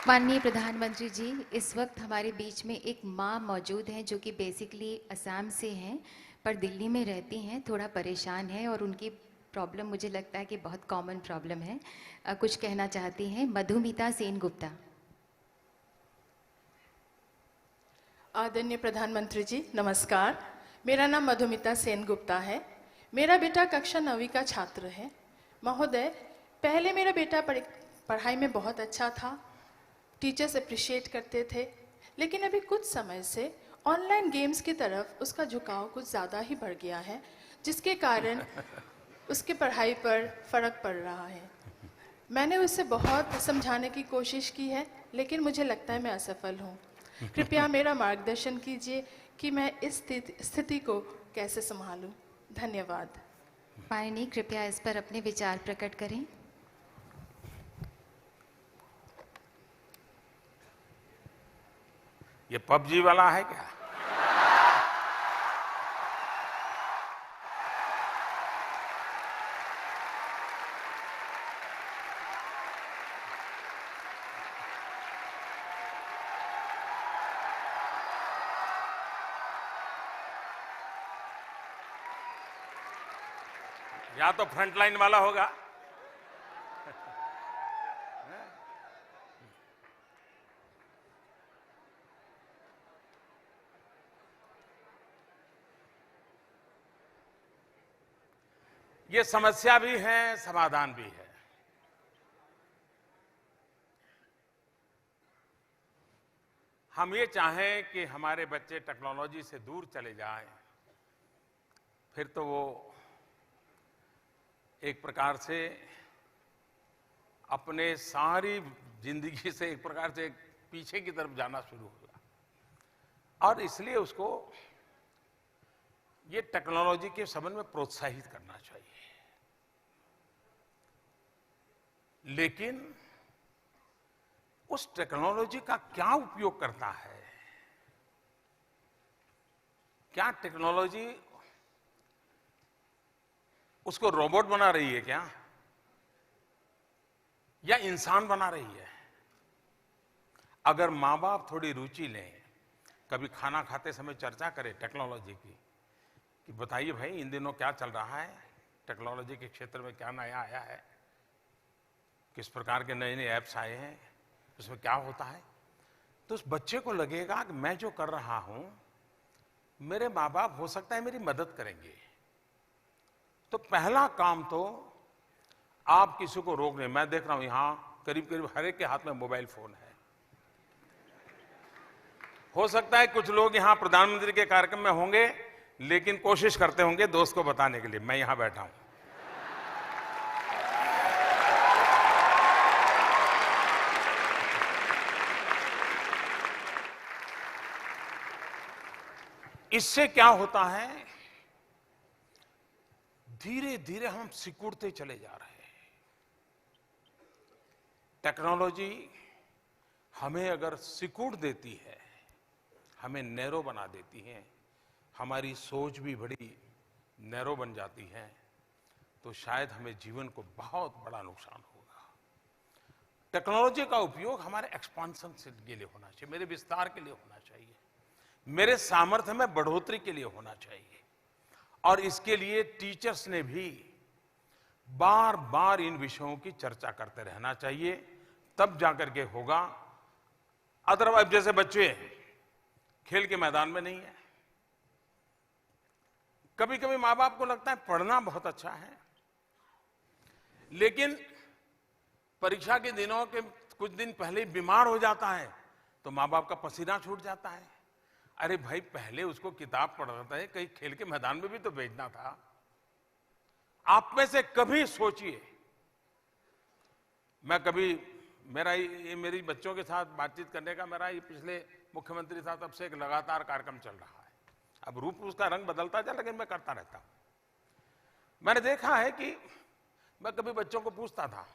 माननीय प्रधानमंत्री जी, इस वक्त हमारे बीच में एक माँ मौजूद हैं जो कि बेसिकली असम से हैं पर दिल्ली में रहती हैं, थोड़ा परेशान हैं और उनकी प्रॉब्लम मुझे लगता है कि बहुत कॉमन प्रॉब्लम है। कुछ कहना चाहती हैं मधुमिता सेन गुप्ता। आदरणीय प्रधानमंत्री जी नमस्कार। मेरा नाम मधुमिता सेन गुप्ता है। मेरा बेटा कक्षा 9वीं का छात्र है। महोदय, पहले मेरा बेटा पढ़ाई में बहुत अच्छा था, टीचर्स अप्रिशिएट करते थे, लेकिन अभी कुछ समय से ऑनलाइन गेम्स की तरफ उसका झुकाव कुछ ज़्यादा ही बढ़ गया है, जिसके कारण उसकी पढ़ाई पर फर्क पड़ रहा है। मैंने उसे बहुत समझाने की कोशिश की है, लेकिन मुझे लगता है मैं असफल हूँ। कृपया मेरा मार्गदर्शन कीजिए कि मैं इस स्थिति को कैसे संभालूं। धन्यवाद। माननीय, कृपया इस पर अपने विचार प्रकट करें। ये पबजी वाला है क्या? या तो फ्रंट लाइन वाला होगा। ये समस्या भी है, समाधान भी है। हम ये चाहें कि हमारे बच्चे टेक्नोलॉजी से दूर चले जाएं, फिर तो वो एक प्रकार से अपने सारी जिंदगी से एक प्रकार से पीछे की तरफ जाना शुरू होगा। और इसलिए उसको ये टेक्नोलॉजी के संबंध में प्रोत्साहित करना चाहिए। लेकिन उस टेक्नोलॉजी का क्या उपयोग करता है? क्या टेक्नोलॉजी उसको रोबोट बना रही है क्या, या इंसान बना रही है? अगर माँ बाप थोड़ी रुचि लें, कभी खाना खाते समय चर्चा करें टेक्नोलॉजी की, कि बताइए भाई इन दिनों क्या चल रहा है, टेक्नोलॉजी के क्षेत्र में क्या नया आया है, किस प्रकार के नए नए ऐप्स आए हैं, उसमें क्या होता है, तो उस बच्चे को लगेगा कि मैं जो कर रहा हूं मेरे माँ बाप हो सकता है मेरी मदद करेंगे। तो पहला काम तो आप किसी को रोक नहीं। मैं देख रहा हूं यहां करीब करीब हर एक के हाथ में मोबाइल फोन है। हो सकता है कुछ लोग यहां प्रधानमंत्री के कार्यक्रम में होंगे, लेकिन कोशिश करते होंगे दोस्त को बताने के लिए मैं यहां बैठा हूं। इससे क्या होता है, धीरे धीरे हम सिकुड़ते चले जा रहे हैं। टेक्नोलॉजी हमें अगर सिकुड़ देती है, हमें नैरो बना देती है, हमारी सोच भी बड़ी नैरो बन जाती है, तो शायद हमें जीवन को बहुत बड़ा नुकसान होगा। टेक्नोलॉजी का उपयोग हमारे एक्सपांशन के लिए होना चाहिए, मेरे विस्तार के लिए होना चाहिए, मेरे सामर्थ्य में बढ़ोतरी के लिए होना चाहिए। और इसके लिए टीचर्स ने भी बार बार इन विषयों की चर्चा करते रहना चाहिए, तब जाकर के होगा। अदरवाइज जैसे बच्चे खेल के मैदान में नहीं है, कभी कभी माँ बाप को लगता है पढ़ना बहुत अच्छा है, लेकिन परीक्षा के दिनों के कुछ दिन पहले ही बीमार हो जाता है तो माँ बाप का पसीना छूट जाता है। अरे भाई, पहले उसको किताब पढ़ाता है, कहीं खेल के मैदान में भी तो भेजना था। आप में से कभी सोचिए, मैं कभी मेरी बच्चों के साथ बातचीत करने का मेरा ये पिछले मुख्यमंत्री साहब तब से एक लगातार कार्यक्रम चल रहा है। अब रूप उसका रंग बदलता जाए, लेकिन मैं करता रहता हूं। मैंने देखा है कि मैं कभी बच्चों को पूछता था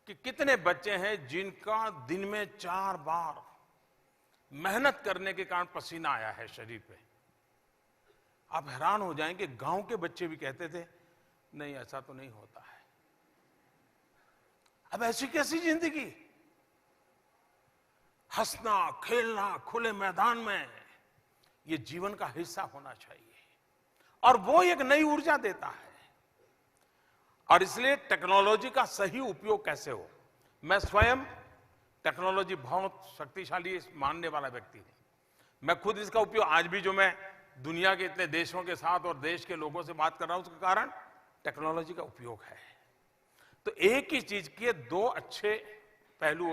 कि कितने बच्चे हैं जिनका दिन में 4 बार मेहनत करने के कारण पसीना आया है शरीर पे। आप हैरान हो जाएंगे, गांव के बच्चे भी कहते थे नहीं ऐसा तो नहीं होता है। अब ऐसी कैसी जिंदगी? हंसना खेलना खुले मैदान में ये जीवन का हिस्सा होना चाहिए और वो एक नई ऊर्जा देता है। और इसलिए टेक्नोलॉजी का सही उपयोग कैसे हो, मैं स्वयं टेक्नोलॉजी बहुत शक्तिशाली मानने वाला व्यक्ति हूं। मैं खुद इसका उपयोग आज भी, जो मैं दुनिया के इतने देशों के साथ और देश के लोगों से बात कर रहा हूं, उसका कारण टेक्नोलॉजी का उपयोग है। तो एक ही चीज के दो अच्छे पहलू